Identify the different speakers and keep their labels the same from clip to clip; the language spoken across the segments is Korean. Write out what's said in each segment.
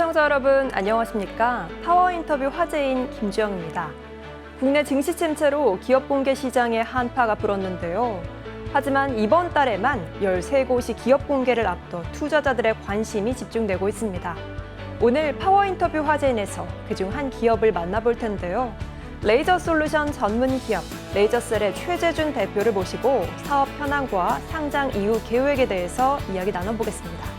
Speaker 1: 시청자 여러분 안녕하십니까? 파워 인터뷰 화제인 김주영입니다. 국내 증시 침체로 기업 공개 시장에 한파가 불었는데요. 하지만 이번 달에만 13곳이 기업 공개를 앞둬 투자자들의 관심이 집중되고 있습니다. 오늘 파워 인터뷰 화제인에서 그중 한 기업을 만나볼 텐데요. 레이저 솔루션 전문 기업 레이저셀의 최재준 대표를 모시고 사업 현황과 상장 이후 계획에 대해서 이야기 나눠보겠습니다.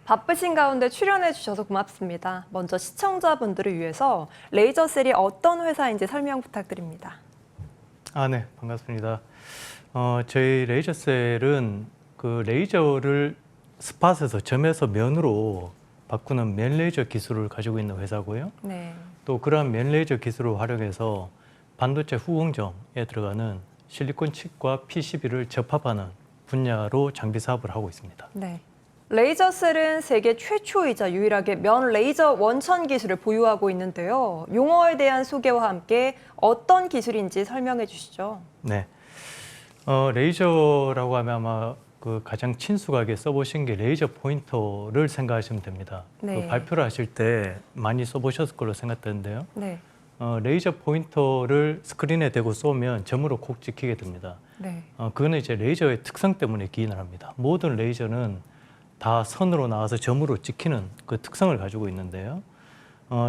Speaker 1: 바쁘신 가운데 출연해 주셔서 고맙습니다. 먼저 시청자분들을 위해서 레이저셀이 어떤 회사인지 설명 부탁드립니다.
Speaker 2: 네, 반갑습니다. 저희 레이저셀은 그 레이저를 스팟에서 점에서 면으로 바꾸는 면 레이저 기술을 가지고 있는 회사고요.
Speaker 1: 네.
Speaker 2: 또 그러한 면 레이저 기술을 활용해서 반도체 후공정에 들어가는 실리콘 칩과 PCB를 접합하는 분야로 장비 사업을 하고 있습니다.
Speaker 1: 네. 레이저셀은 세계 최초이자 유일하게 면 레이저 원천 기술을 보유하고 있는데요. 용어에 대한 소개와 함께 어떤 기술인지 설명해 주시죠.
Speaker 2: 네. 레이저라고 하면 아마 그 가장 친숙하게 써보신 게 레이저 포인터를 생각하시면 됩니다.
Speaker 1: 네.
Speaker 2: 그 발표를 하실 때 많이 써보셨을 걸로 생각되는데요.
Speaker 1: 네.
Speaker 2: 레이저 포인터를 스크린에 대고 쏘면 점으로 콕 찍히게 됩니다.
Speaker 1: 네.
Speaker 2: 그거는 이제 레이저의 특성 때문에 기인을 합니다. 모든 레이저는 다 선으로 나와서 점으로 찍히는 그 특성을 가지고 있는데요.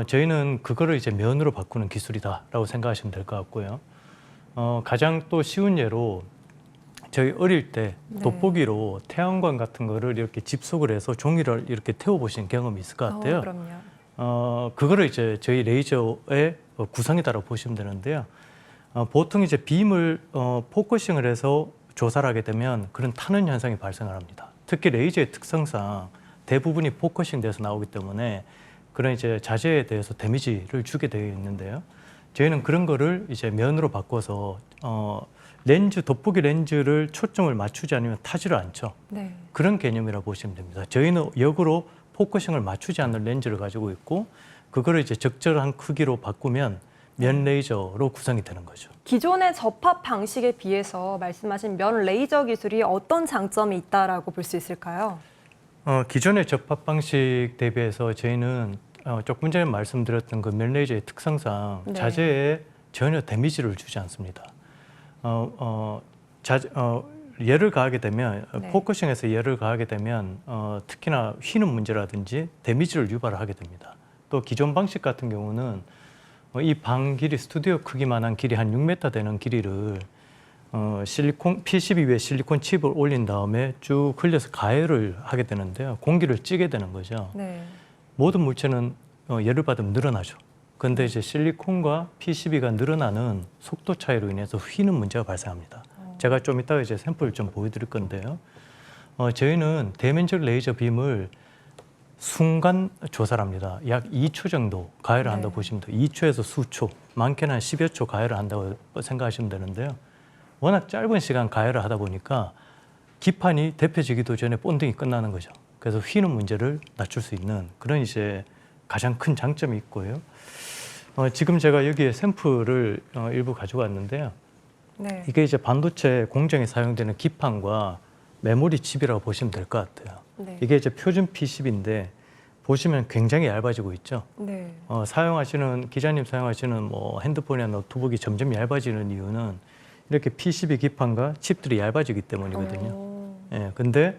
Speaker 2: 저희는 그거를 이제 면으로 바꾸는 기술이다라고 생각하시면 될 것 같고요. 가장 또 쉬운 예로 저희 어릴 때 돋보기로 태양광 같은 거를 이렇게 집속을 해서 종이를 이렇게 태워보신 경험이 있을 것 같아요.
Speaker 1: 그럼요.
Speaker 2: 그거를 이제 저희 레이저의 구성이다라고 보시면 되는데요. 보통 이제 빔을 포커싱을 해서 조사를 하게 되면 그런 타는 현상이 발생을 합니다. 특히 레이저의 특성상 대부분이 포커싱 돼서 나오기 때문에 그런 이제 자재에 대해서 데미지를 주게 되어 있는데요. 저희는 그런 거를 이제 면으로 바꿔서 렌즈, 돋보기 렌즈를 초점을 맞추지 않으면 타지를 않죠.
Speaker 1: 네.
Speaker 2: 그런 개념이라고 보시면 됩니다. 저희는 역으로 포커싱을 맞추지 않는 렌즈를 가지고 있고 그거를 이제 적절한 크기로 바꾸면 면 레이저로 구성이 되는 거죠.
Speaker 1: 기존의 접합 방식에 비해서 말씀하신 면 레이저 기술이 어떤 장점이 있다라고 볼 수 있을까요?
Speaker 2: 기존의 접합 방식 대비해서 저희는 조금 전에 말씀드렸던 그 면 레이저의 특성상 자재에 전혀 데미지를 주지 않습니다. 열을 가하게 되면 포커싱에서 열을 가하게 되면 특히나 휘는 문제라든지 데미지를 유발을 하게 됩니다. 또 기존 방식 같은 경우는 이 방 길이 스튜디오 크기만한 길이 한 6m 되는 길이를 실리콘 PCB 위에 실리콘 칩을 올린 다음에 쭉 흘려서 가열을 하게 되는데요. 공기를 찌게 되는 거죠.
Speaker 1: 네.
Speaker 2: 모든 물체는 열을 받으면 늘어나죠. 그런데 이제 실리콘과 PCB가 늘어나는 속도 차이로 인해서 휘는 문제가 발생합니다. 제가 좀 이따가 이제 샘플을 좀 보여드릴 건데요. 저희는 대면적 레이저 빔을 순간 조사를 합니다. 약 2초 정도 가열을 한다고 보시면 돼요. 2초에서 수초, 많게는 한 10여 초 가열을 한다고 생각하시면 되는데요. 워낙 짧은 시간 가열을 하다 보니까 기판이 데펴지기도 전에 본딩이 끝나는 거죠. 그래서 휘는 문제를 낮출 수 있는 그런 이제 가장 큰 장점이 있고요. 지금 제가 여기에 샘플을 일부 가지고 왔는데요.
Speaker 1: 네.
Speaker 2: 이게 이제 반도체 공정에 사용되는 기판과 메모리 칩이라고 보시면 될 것 같아요.
Speaker 1: 네.
Speaker 2: 이게 이제 표준 PCB인데 보시면 굉장히 얇아지고 있죠.
Speaker 1: 네.
Speaker 2: 기자님 사용하시는 뭐 핸드폰이나 노트북이 점점 얇아지는 이유는 이렇게 PCB 기판과 칩들이 얇아지기 때문이거든요. 예, 근데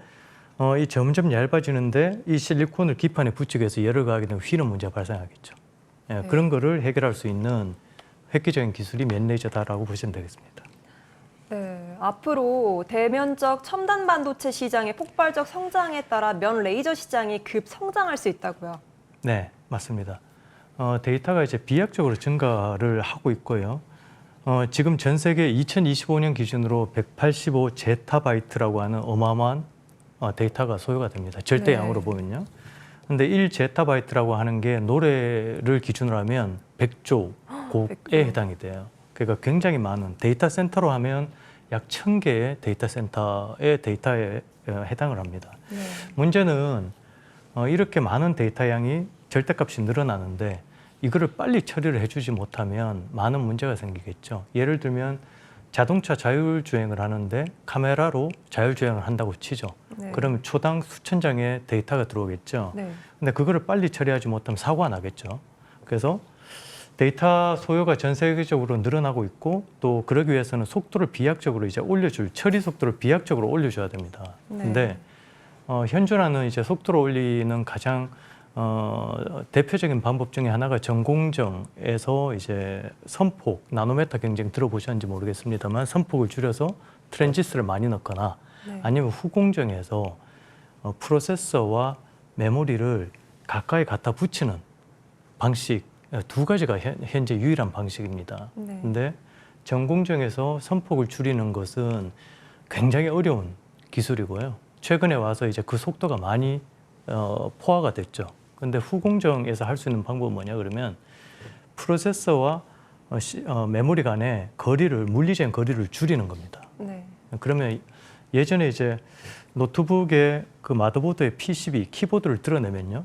Speaker 2: 이 점점 얇아지는데 이 실리콘을 기판에 붙이기 위해서 열을 가하게 되면 휘는 문제가 발생하겠죠. 예, 그런 거를 해결할 수 있는 획기적인 기술이 면 레이저다라고 보시면 되겠습니다.
Speaker 1: 네, 앞으로 대면적 첨단 반도체 시장의 폭발적 성장에 따라 면 레이저 시장이 급 성장할 수 있다고요?
Speaker 2: 네, 맞습니다. 데이터가 이제 비약적으로 증가를 하고 있고요. 지금 전 세계 2025년 기준으로 185 제타바이트라고 하는 어마어마한 데이터가 소요가 됩니다. 절대양으로 보면요. 근데 1 제타바이트라고 하는 게 노래를 기준으로 하면 100조 곡에 해당이 돼요. 그러니까 굉장히 많은 데이터 센터로 하면 약 1000개의 데이터 센터의 데이터의 해당을 합니다.
Speaker 1: 네.
Speaker 2: 문제는 이렇게 많은 데이터 양이 절대값이 늘어나는데 이거를 빨리 처리를 해주지 못하면 많은 문제가 생기겠죠. 예를 들면 자동차 자율주행을 하는데 카메라로 자율주행을 한다고 치죠.
Speaker 1: 네.
Speaker 2: 그러면 초당 수천 장의 데이터가 들어오겠죠.
Speaker 1: 네.
Speaker 2: 근데 그거를 빨리 처리하지 못하면 사고가 나겠죠. 그래서 데이터 소요가 전 세계적으로 늘어나고 있고 또 그러기 위해서는 속도를 비약적으로 이제 처리 속도를 비약적으로 올려줘야 됩니다.
Speaker 1: 네.
Speaker 2: 근데 현존하는 이제 속도를 올리는 가장 대표적인 방법 중에 하나가 전공정에서 이제 선폭, 나노메타 경쟁 들어보셨는지 모르겠습니다만 선폭을 줄여서 트랜지스를 많이 넣거나
Speaker 1: 네.
Speaker 2: 아니면 후공정에서 프로세서와 메모리를 가까이 갖다 붙이는 방식 두 가지가 현재 유일한 방식입니다.
Speaker 1: 네.
Speaker 2: 근데 전공정에서 선폭을 줄이는 것은 굉장히 어려운 기술이고요. 최근에 와서 이제 그 속도가 많이 포화가 됐죠. 근데 후공정에서 할 수 있는 방법은 뭐냐 그러면 프로세서와 메모리 간의 거리를 물리적인 거리를 줄이는 겁니다.
Speaker 1: 네.
Speaker 2: 그러면 예전에 이제 노트북의 그 마더보드의 PCB 키보드를 드러내면요.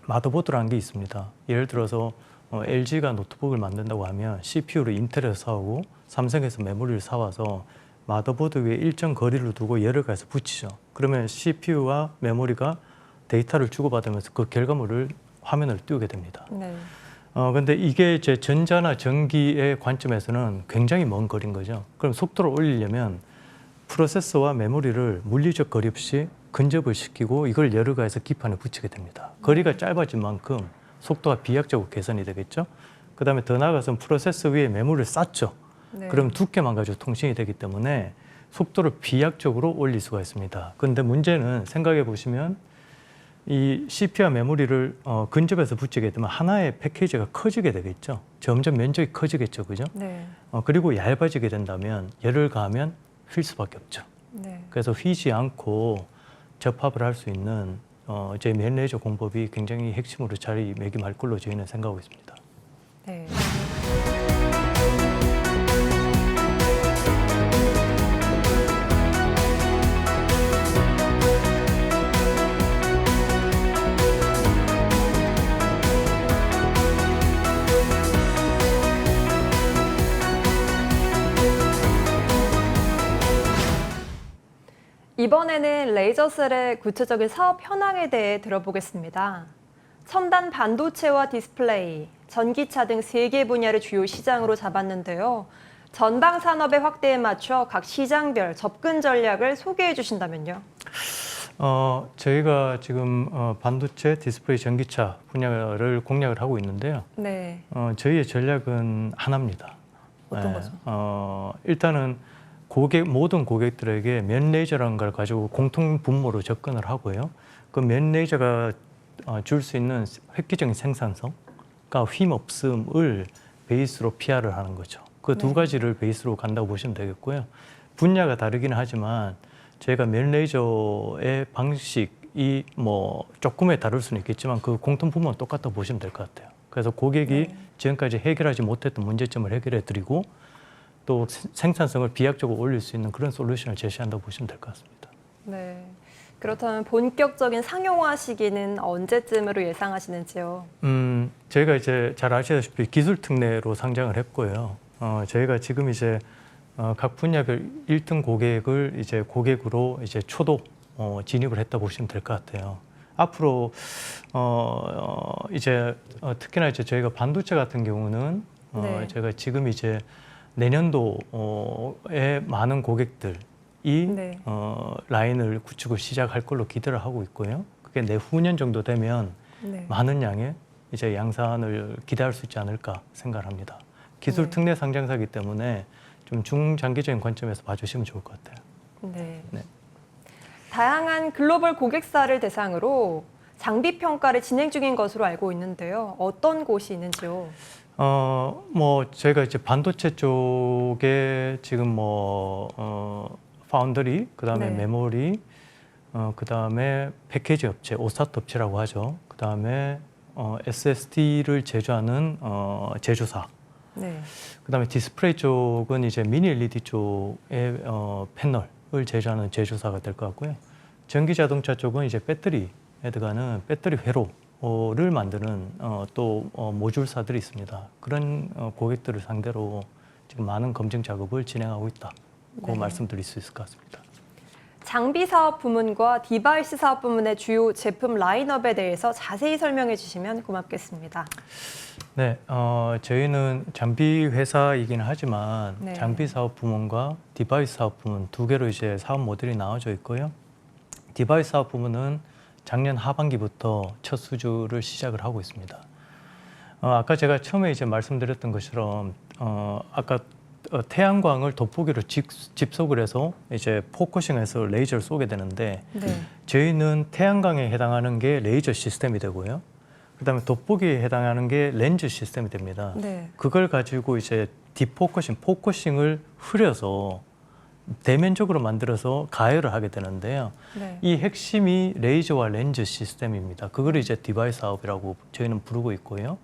Speaker 2: 마더보드라는 게 있습니다. 예를 들어서 LG가 노트북을 만든다고 하면 CPU를 인텔에서 사오고 삼성에서 메모리를 사와서 마더보드 위에 일정 거리를 두고 열을 가해서 붙이죠. 그러면 CPU와 메모리가 데이터를 주고받으면서 그 결과물을 화면을 띄우게 됩니다.
Speaker 1: 네.
Speaker 2: 근데 이게 이제 전자나 전기의 관점에서는 굉장히 먼 거리인 거죠. 그럼 속도를 올리려면 프로세서와 메모리를 물리적 거리 없이 근접을 시키고 이걸 열을 가해서 기판에 붙이게 됩니다. 거리가 짧아진 만큼 속도가 비약적으로 개선이 되겠죠. 그다음에 더 나아가서는 프로세서 위에 메모리를 쌓죠.
Speaker 1: 네.
Speaker 2: 그럼 두께만 가지고 통신이 되기 때문에 속도를 비약적으로 올릴 수가 있습니다. 그런데 문제는 생각해 보시면 이 CPU와 메모리를 근접해서 붙이게 되면 하나의 패키지가 커지게 되겠죠. 점점 면적이 커지겠죠, 그죠?
Speaker 1: 네.
Speaker 2: 그리고 얇아지게 된다면 열을 가하면 휠 수밖에 없죠.
Speaker 1: 네.
Speaker 2: 그래서 휘지 않고 접합을 할 수 있는 제 면레이저 공법이 굉장히 핵심으로 자리매김할 걸로 저희는 생각하고 있습니다.
Speaker 1: 네. 이번에는 레이저셀의 구체적인 사업 현황에 대해 들어보겠습니다. 첨단 반도체와 디스플레이, 전기차 등 3개 분야를 주요 시장으로 잡았는데요. 전방 산업의 확대에 맞춰 각 시장별 접근 전략을 소개해 주신다면요.
Speaker 2: 저희가 지금 반도체, 디스플레이, 전기차 분야를 공략을 하고 있는데요.
Speaker 1: 네.
Speaker 2: 저희의 전략은 하나입니다.
Speaker 1: 어떤 거죠?
Speaker 2: 일단은 모든 고객들에게 면 레이저라는 걸 가지고 공통 분모로 접근을 하고요. 그 면 레이저가 줄 수 있는 획기적인 생산성, 그러니까 휨 없음을 베이스로 PR을 하는 거죠. 그 두
Speaker 1: 네.
Speaker 2: 가지를 베이스로 간다고 보시면 되겠고요. 분야가 다르기는 하지만 저희가 면 레이저의 방식이 뭐 조금에 다를 수는 있겠지만 그 공통 분모는 똑같다고 보시면 될 것 같아요. 그래서 고객이
Speaker 1: 네.
Speaker 2: 지금까지 해결하지 못했던 문제점을 해결해 드리고 또 생산성을 비약적으로 올릴 수 있는 그런 솔루션을 제시한다고 보시면 될 것 같습니다.
Speaker 1: 네. 그렇다면 본격적인 상용화 시기는 언제쯤으로 예상하시는지요?
Speaker 2: 저희가 이제 잘 아시다시피 기술 특례로 상장을 했고요. 저희가 지금 이제 각 분야별 1등 고객을 이제 고객으로 이제 초도 진입을 했다 보시면 될 것 같아요. 앞으로 이제 특히나 이제 저희가 반도체 같은 경우는
Speaker 1: 네.
Speaker 2: 제가 지금 이제 내년도에 많은 고객들이
Speaker 1: 네.
Speaker 2: 라인을 구축을 시작할 걸로 기대를 하고 있고요. 그게 내후년 정도 되면
Speaker 1: 네.
Speaker 2: 많은 양의 이제 양산을 기대할 수 있지 않을까 생각합니다. 기술
Speaker 1: 네.
Speaker 2: 특례 상장사이기 때문에 좀 중장기적인 관점에서 봐주시면 좋을 것 같아요.
Speaker 1: 네.
Speaker 2: 네.
Speaker 1: 다양한 글로벌 고객사를 대상으로 장비 평가를 진행 중인 것으로 알고 있는데요. 어떤 곳이 있는지요?
Speaker 2: 뭐 제가 이제 반도체 쪽에 지금 파운더리, 그다음에
Speaker 1: 네.
Speaker 2: 메모리, 그다음에 패키지 업체, 오사트 업체라고 하죠. 그다음에 SSD를 제조하는 제조사.
Speaker 1: 네.
Speaker 2: 그다음에 디스플레이 쪽은 이제 미니 LED 쪽의 패널을 제조하는 제조사가 될 것 같고요. 전기 자동차 쪽은 이제 배터리에 들어가는 배터리 회로를 만드는 또 모듈사들이 있습니다. 그런 고객들을 상대로 지금 많은 검증 작업을 진행하고 있다. 그
Speaker 1: 네.
Speaker 2: 말씀드릴 수 있을 것 같습니다.
Speaker 1: 장비 사업 부문과 디바이스 사업 부문의 주요 제품 라인업에 대해서 자세히 설명해 주시면 고맙겠습니다.
Speaker 2: 네, 저희는 장비 회사이긴 하지만
Speaker 1: 네.
Speaker 2: 장비 사업 부문과 디바이스 사업 부문 두 개로 이제 사업 모델이 나눠져 있고요. 디바이스 사업 부문은 작년 하반기부터 첫 수주를 시작을 하고 있습니다. 아까 제가 처음에 이제 말씀드렸던 것처럼 아까 태양광을 돋보기로 집속을 해서 이제 포커싱해서 레이저를 쏘게 되는데
Speaker 1: 네.
Speaker 2: 저희는 태양광에 해당하는 게 레이저 시스템이 되고요. 그다음에 돋보기에 해당하는 게 렌즈 시스템이 됩니다.
Speaker 1: 네.
Speaker 2: 그걸 가지고 이제 포커싱을 흐려서 대면적으로 만들어서 가열을 하게 되는데요.
Speaker 1: 네.
Speaker 2: 이 핵심이 레이저와 렌즈 시스템입니다. 그걸 이제 디바이스 사업이라고 저희는 부르고 있고요.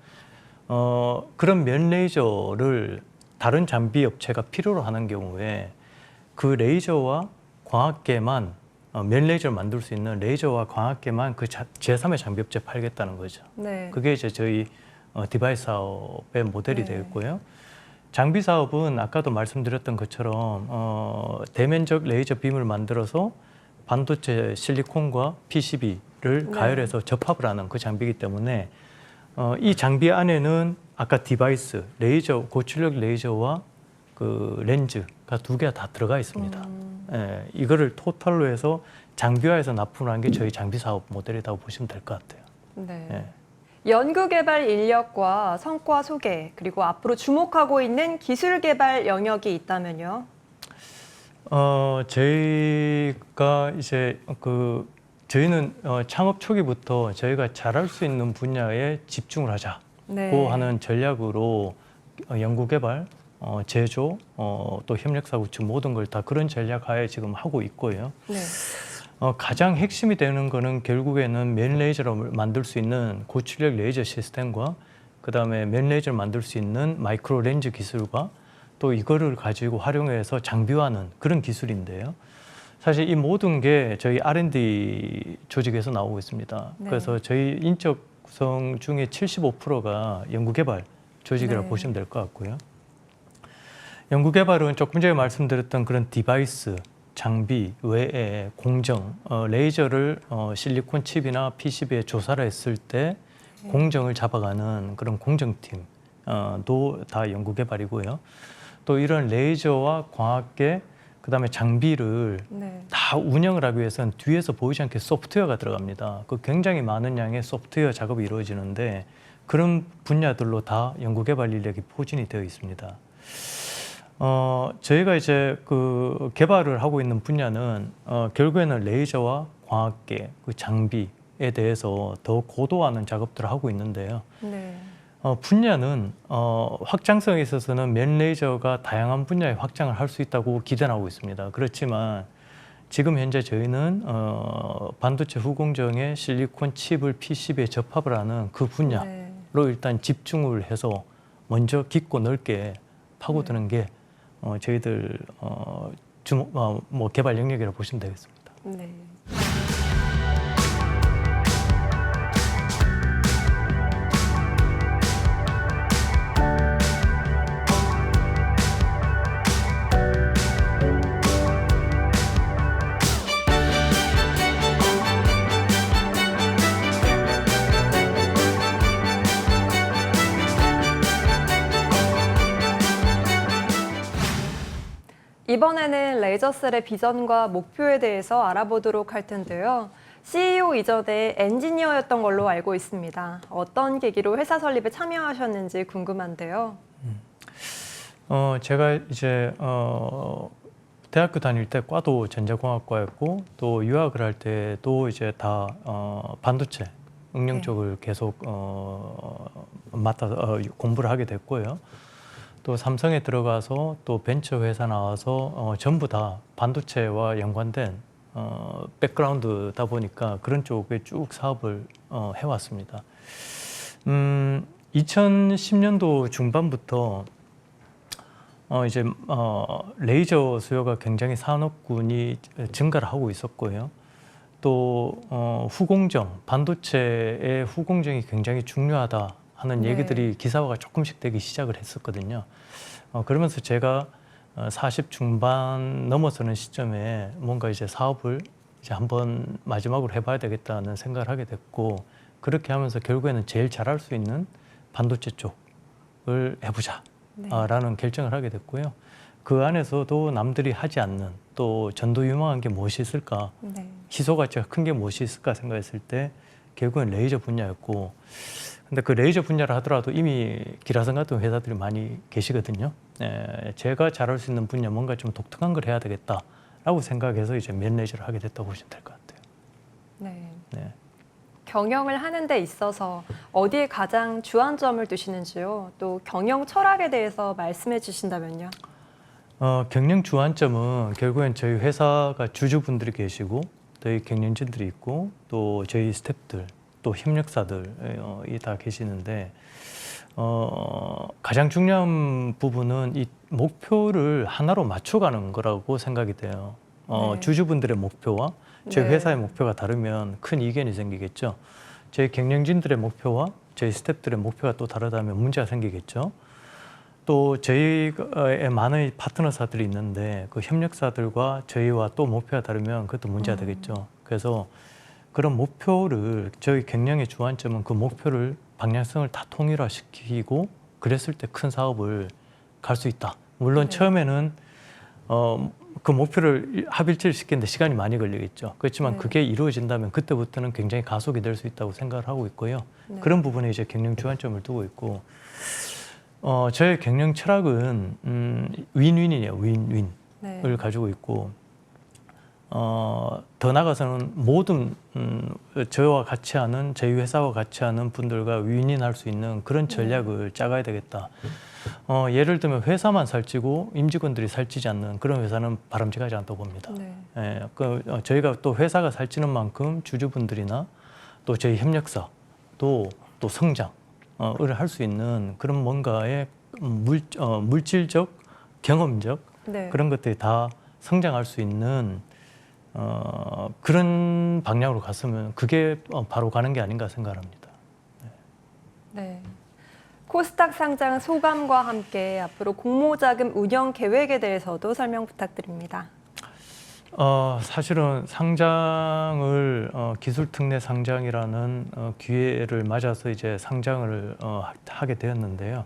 Speaker 2: 그런 면 레이저를 다른 장비 업체가 필요로 하는 경우에 그 레이저와 광학계만 면 레이저를 만들 수 있는 레이저와 광학계만 그 제3의 장비 업체에 팔겠다는 거죠.
Speaker 1: 네.
Speaker 2: 그게 이제 저희 디바이스 사업의 모델이
Speaker 1: 네.
Speaker 2: 되었고요. 장비 사업은 아까도 말씀드렸던 것처럼 대면적 레이저 빔을 만들어서 반도체 실리콘과 PCB를
Speaker 1: 네.
Speaker 2: 가열해서 접합을 하는 그 장비이기 때문에 이 장비 안에는 아까 디바이스, 레이저, 고출력 레이저와 그 렌즈가 두 개가 다 들어가 있습니다. 예, 이거를 토탈로 해서 장비화해서 납품을 한 게 저희 장비 사업 모델이라고 보시면 될 것 같아요.
Speaker 1: 네.
Speaker 2: 예.
Speaker 1: 연구개발 인력과 성과 소개, 그리고 앞으로 주목하고 있는 기술 개발 영역이 있다면요?
Speaker 2: 저희가 이제 저희는 창업 초기부터 저희가 잘할 수 있는 분야에 집중을 하자고
Speaker 1: 네.
Speaker 2: 하는 전략으로 연구개발, 제조, 또 협력사 구축 모든 걸 다 그런 전략 하에 지금 하고 있고요.
Speaker 1: 네.
Speaker 2: 가장 핵심이 되는 거는 결국에는 면 레이저를 만들 수 있는 고출력 레이저 시스템과 그다음에 면 레이저를 만들 수 있는 마이크로 렌즈 기술과 또 이거를 가지고 활용해서 장비화하는 그런 기술인데요. 사실 이 모든 게 저희 R&D 조직에서 나오고 있습니다.
Speaker 1: 네.
Speaker 2: 그래서 저희 인적 구성 중에 75%가 연구개발 조직이라고
Speaker 1: 네.
Speaker 2: 보시면 될 것 같고요. 연구개발은 조금 전에 말씀드렸던 그런 디바이스, 장비 외에 공정, 레이저를 실리콘 칩이나 PCB에 조사를 했을 때 공정을 잡아가는 그런 공정팀도 다 연구개발이고요. 또 이런 레이저와 광학계, 그다음에 장비를
Speaker 1: 네.
Speaker 2: 다 운영을 하기 위해서는 뒤에서 보이지 않게 소프트웨어가 들어갑니다. 그 굉장히 많은 양의 소프트웨어 작업이 이루어지는데 그런 분야들로 다 연구개발 인력이 포진이 되어 있습니다. 저희가 이제 그 개발을 하고 있는 분야는 결국에는 레이저와 광학계, 그 장비에 대해서 더 고도화하는 작업들을 하고 있는데요.
Speaker 1: 네.
Speaker 2: 분야는 확장성에 있어서는 면 레이저가 다양한 분야에 확장을 할 수 있다고 기대하고 있습니다. 그렇지만 지금 현재 저희는 반도체 후공정의 실리콘 칩을 PCB에 접합을 하는 그 분야로
Speaker 1: 네.
Speaker 2: 일단 집중을 해서 먼저 깊고 넓게 파고드는 게 저희들 개발 영역이라고 보시면 되겠습니다.
Speaker 1: 네. 이번에는 레이저셀의 비전과 목표에 대해서 알아보도록 할 텐데요. CEO 이전에 엔지니어였던 걸로 알고 있습니다. 어떤 계기로 회사 설립에 참여하셨는지 궁금한데요.
Speaker 2: 제가 이제 대학교 다닐 때 과도 전자공학과였고 또 유학을 할 때도 이제 다 반도체 응용 쪽을 계속 맡아서 공부를 하게 됐고요. 또 삼성에 들어가서 또 벤처 회사 나와서 전부 다 반도체와 연관된 백그라운드다 보니까 그런 쪽에 쭉 사업을 해왔습니다. 2010년도 중반부터 이제 레이저 수요가 굉장히 산업군이 증가를 하고 있었고요. 또 후공정, 반도체의 후공정이 굉장히 중요하다 하는
Speaker 1: 네.
Speaker 2: 얘기들이 기사화가 조금씩 되기 시작을 했었거든요. 그러면서 제가 40 중반 넘어서는 시점에 뭔가 이제 사업을 이제 한번 마지막으로 해봐야 되겠다는 생각을 하게 됐고, 그렇게 하면서 결국에는 제일 잘할 수 있는 반도체 쪽을 해보자.
Speaker 1: 네.
Speaker 2: 라는 결정을 하게 됐고요. 그 안에서도 남들이 하지 않는 또 전도 유망한 게 무엇이 있을까,
Speaker 1: 네.
Speaker 2: 희소 가치가 큰 게 무엇이 있을까 생각했을 때 결국엔 레이저 분야였고, 근데 그 레이저 분야를 하더라도 이미 기라성 같은 회사들이 많이 계시거든요. 제가 잘할 수 있는 분야 뭔가 좀 독특한 걸 해야 되겠다라고 생각해서 이제 면 레이저를 하게 됐다고 보시면 될 것 같아요.
Speaker 1: 네.
Speaker 2: 네.
Speaker 1: 경영을 하는 데 있어서 어디에 가장 주안점을 두시는지요? 또 경영 철학에 대해서 말씀해 주신다면요.
Speaker 2: 경영 주안점은 결국엔 저희 회사가 주주분들이 계시고 저희 경영진들이 있고 또 저희 스태프들 또 협력사들이 다 계시는데 가장 중요한 부분은 이 목표를 하나로 맞춰가는 거라고 생각이 돼요.
Speaker 1: 네.
Speaker 2: 주주분들의 목표와 저희
Speaker 1: 네.
Speaker 2: 회사의 목표가 다르면 큰 이견이 생기겠죠. 저희 경영진들의 목표와 저희 스태프들의 목표가 또 다르다면 문제가 생기겠죠. 또 저희의 많은 파트너사들이 있는데 그 협력사들과 저희와 또 목표가 다르면 그것도 문제가 되겠죠. 그래서 그런 목표를 저희 경영의 주안점은 그 목표를 방향성을 다 통일화시키고 그랬을 때 큰 사업을 갈 수 있다. 물론
Speaker 1: 네.
Speaker 2: 처음에는 그 목표를 합일치를 시키는데 시간이 많이 걸리겠죠. 그렇지만
Speaker 1: 네.
Speaker 2: 그게 이루어진다면 그때부터는 굉장히 가속이 될 수 있다고 생각을 하고 있고요.
Speaker 1: 네.
Speaker 2: 그런 부분에 이제 경영 주안점을 두고 있고, 저의 경영 철학은 윈윈이에요. 윈윈을
Speaker 1: 네.
Speaker 2: 가지고 있고, 더 나아가서는 모든 저와 같이 하는 저희 회사와 같이 하는 분들과 윈윈할 수 있는 그런 전략을 짜가야 되겠다. 예를 들면 회사만 살찌고 임직원들이 살찌지 않는 그런 회사는 바람직하지 않다고 봅니다.
Speaker 1: 네.
Speaker 2: 저희가 또 회사가 살찌는 만큼 주주분들이나 또 저희 협력사 또 성장을 할 수 있는 그런 뭔가의 물질적, 경험적
Speaker 1: 네.
Speaker 2: 그런 것들이 다 성장할 수 있는 그런 방향으로 갔으면 그게 바로 가는 게 아닌가 생각합니다.
Speaker 1: 네. 코스닥 상장 소감과 함께 앞으로 공모자금 운영 계획에 대해서도 설명 부탁드립니다.
Speaker 2: 사실은 상장을 기술 특례 상장이라는 기회를 맞아서 이제 상장을 하게 되었는데요.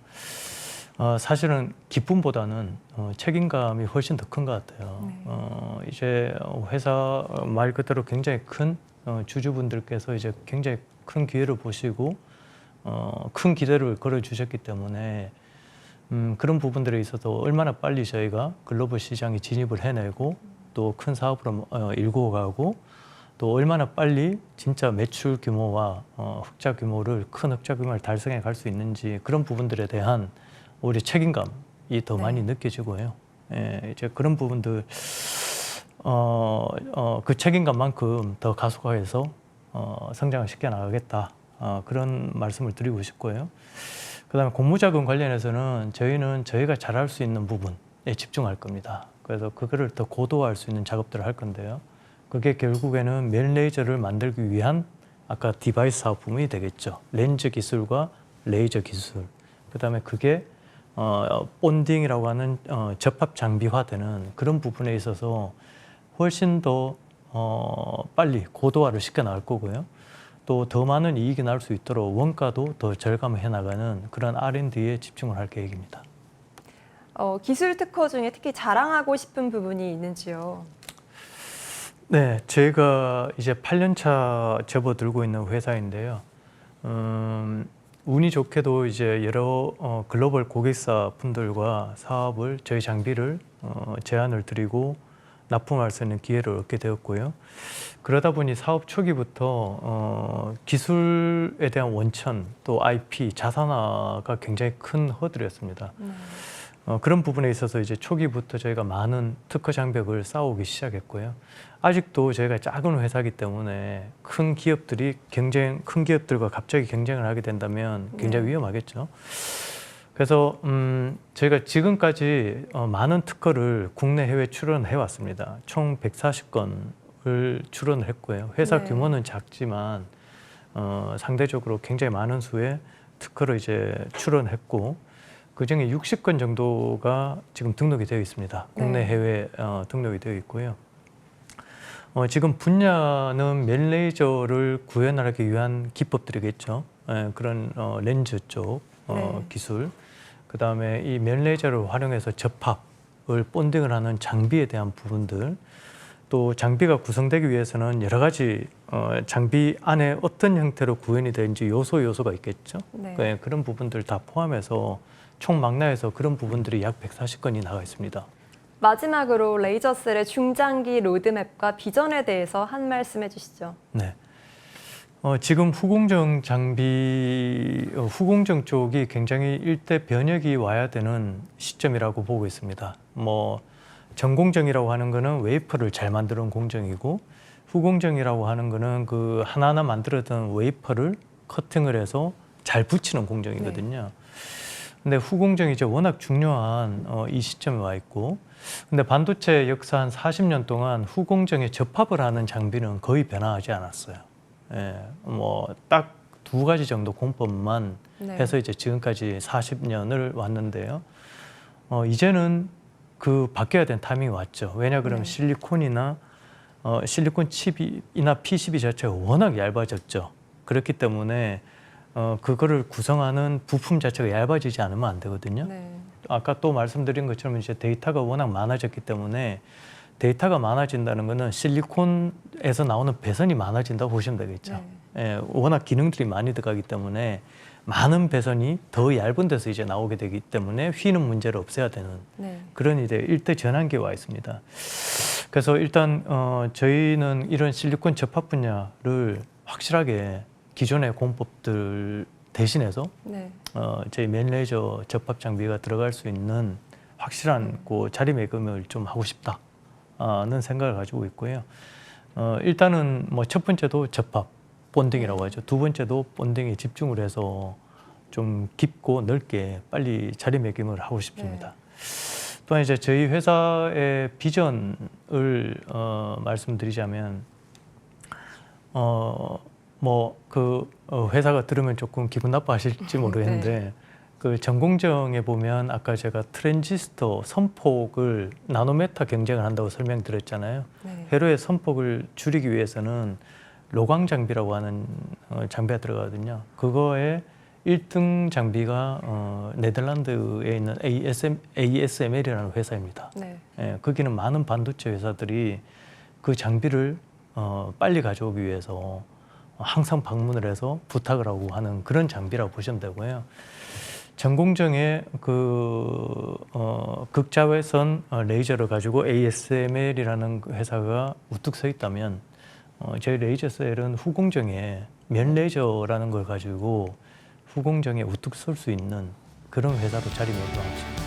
Speaker 2: 사실은 기쁨보다는 책임감이 훨씬 더 큰 것 같아요.
Speaker 1: 네.
Speaker 2: 이제 회사 말 그대로 굉장히 큰 주주분들께서 이제 굉장히 큰 기회를 보시고 큰 기대를 걸어주셨기 때문에 그런 부분들에 있어서 얼마나 빨리 저희가 글로벌 시장에 진입을 해내고 또 큰 사업으로 일구어 가고 또 얼마나 빨리 진짜 매출 규모와 흑자 규모를 큰 흑자 규모를 달성해 갈 수 있는지 그런 부분들에 대한 오히려 책임감이 더
Speaker 1: 네.
Speaker 2: 많이 느껴지고요. 이제 그런 부분들 그 책임감만큼 더 가속화해서 성장을 시켜 나가겠다. 그런 말씀을 드리고 싶고요. 그다음에 공모자금 관련해서는 저희는 저희가 잘할 수 있는 부분에 집중할 겁니다. 그래서 그거를 더 고도화할 수 있는 작업들을 할 건데요. 그게 결국에는 면 레이저를 만들기 위한 아까 디바이스 사업 부문이 되겠죠. 렌즈 기술과 레이저 기술. 그다음에 그게 본딩이라고 하는 접합 장비화되는 그런 부분에 있어서 훨씬 더 빨리 고도화를 시켜 나갈 거고요. 또 더 많은 이익이 날 수 있도록 원가도 더 절감해 나가는 그런 R&D에 집중을 할 계획입니다.
Speaker 1: 기술 특허 중에 특히 자랑하고 싶은 부분이 있는지요?
Speaker 2: 네, 제가 이제 8년차 접어들고 있는 회사인데요. 운이 좋게도 이제 여러 글로벌 고객사 분들과 사업을 저희 장비를 제안을 드리고 납품할 수 있는 기회를 얻게 되었고요. 그러다 보니 사업 초기부터 기술에 대한 원천 또 IP 자산화가 굉장히 큰 허들이었습니다. 그런 부분에 있어서 이제 초기부터 저희가 많은 특허 장벽을 쌓아오기 시작했고요. 아직도 저희가 작은 회사이기 때문에 큰 기업들과 갑자기 경쟁을 하게 된다면 굉장히 위험하겠죠. 그래서 저희가 지금까지 많은 특허를 국내 해외 출원해 왔습니다. 총 140건을 출원을 했고요. 회사
Speaker 1: 네.
Speaker 2: 규모는 작지만 상대적으로 굉장히 많은 수의 특허를 이제 출원했고 그중에 60건 정도가 지금 등록이 되어 있습니다. 국내
Speaker 1: 네.
Speaker 2: 해외 등록이 되어 있고요. 지금 분야는 멜레이저를 구현하기 위한 기법들이겠죠. 그런 렌즈 쪽
Speaker 1: 네.
Speaker 2: 기술, 그 다음에 이 멜레이저를 활용해서 접합을 본딩을 하는 장비에 대한 부분들, 또 장비가 구성되기 위해서는 여러 가지 장비 안에 어떤 형태로 구현이 되는지 요소가 있겠죠.
Speaker 1: 네.
Speaker 2: 그런 부분들 다 포함해서 총 망라해서 그런 부분들이 약 140건이 나가 있습니다.
Speaker 1: 마지막으로 레이저셀의 중장기 로드맵과 비전에 대해서 한 말씀 해주시죠.
Speaker 2: 네. 지금 후공정 장비, 후공정 쪽이 굉장히 일대 변혁이 와야 되는 시점이라고 보고 있습니다. 전공정이라고 하는 거는 웨이퍼를 잘 만드는 공정이고, 후공정이라고 하는 거는 그 하나하나 만들었던 웨이퍼를 커팅을 해서 잘 붙이는 공정이거든요. 근데 후공정이 이제 워낙 중요한 이 시점에 와 있고, 근데 반도체 역사 한 40년 동안 후공정에 접합을 하는 장비는 거의 변화하지 않았어요. 딱 2가지 정도 공법만
Speaker 1: 네.
Speaker 2: 해서 이제 지금까지 40년을 왔는데요. 이제는 그 바뀌어야 되는 타이밍이 왔죠. 왜냐 그러면
Speaker 1: 네.
Speaker 2: 실리콘이나 실리콘 칩이나 PCB 자체가 워낙 얇아졌죠. 그렇기 때문에 그거를 구성하는 부품 자체가 얇아지지 않으면 안 되거든요.
Speaker 1: 네.
Speaker 2: 아까 또 말씀드린 것처럼 이제 데이터가 워낙 많아졌기 때문에 데이터가 많아진다는 거는 실리콘에서 나오는 배선이 많아진다고 보시면 되겠죠.
Speaker 1: 네.
Speaker 2: 워낙 기능들이 많이 들어가기 때문에 많은 배선이 더 얇은 데서 이제 나오게 되기 때문에 휘는 문제를 없애야 되는
Speaker 1: 네.
Speaker 2: 그런 이제 일대 전환기에 와 있습니다. 그래서 일단 저희는 이런 실리콘 접합 분야를 확실하게 기존의 공법들 대신해서
Speaker 1: 네.
Speaker 2: 저희 멜레이저 접합 장비가 들어갈 수 있는 확실한 그 자리매김을 좀 하고 싶다는 생각을 가지고 있고요. 일단은 첫 번째도 접합 본딩이라고 하죠. 두 번째도 본딩에 집중을 해서 좀 깊고 넓게 빨리 자리매김을 하고 싶습니다. 또한 이제 저희 회사의 비전을 말씀드리자면 회사가 들으면 조금 기분 나빠하실지 모르겠는데 그 전공정에 보면 아까 제가 트랜지스터 선폭을 나노메타 경쟁을 한다고 설명드렸잖아요.
Speaker 1: 네.
Speaker 2: 회로의 선폭을 줄이기 위해서는 로광 장비라고 하는 장비가 들어가거든요. 그거의 1등 장비가 네덜란드에 있는 ASML이라는 회사입니다.
Speaker 1: 네.
Speaker 2: 거기는 많은 반도체 회사들이 그 장비를 빨리 가져오기 위해서 항상 방문을 해서 부탁을 하고 하는 그런 장비라고 보시면 되고요. 전공정의 극자외선 레이저를 가지고 ASML이라는 회사가 우뚝 서 있다면 저희 레이저셀은 후공정에 면 레이저라는 걸 가지고 후공정에 우뚝 설 수 있는 그런 회사로 자리매김하고 있습니다.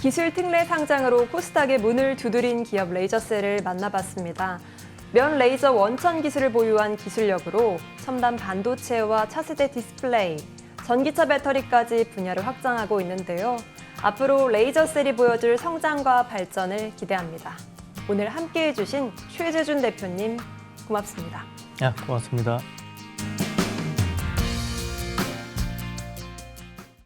Speaker 1: 기술 특례 상장으로 코스닥의 문을 두드린 기업 레이저셀을 만나봤습니다. 면 레이저 원천 기술을 보유한 기술력으로 첨단 반도체와 차세대 디스플레이, 전기차 배터리까지 분야를 확장하고 있는데요. 앞으로 레이저셀이 보여줄 성장과 발전을 기대합니다. 오늘 함께해 주신 최재준 대표님 고맙습니다.
Speaker 2: 고맙습니다.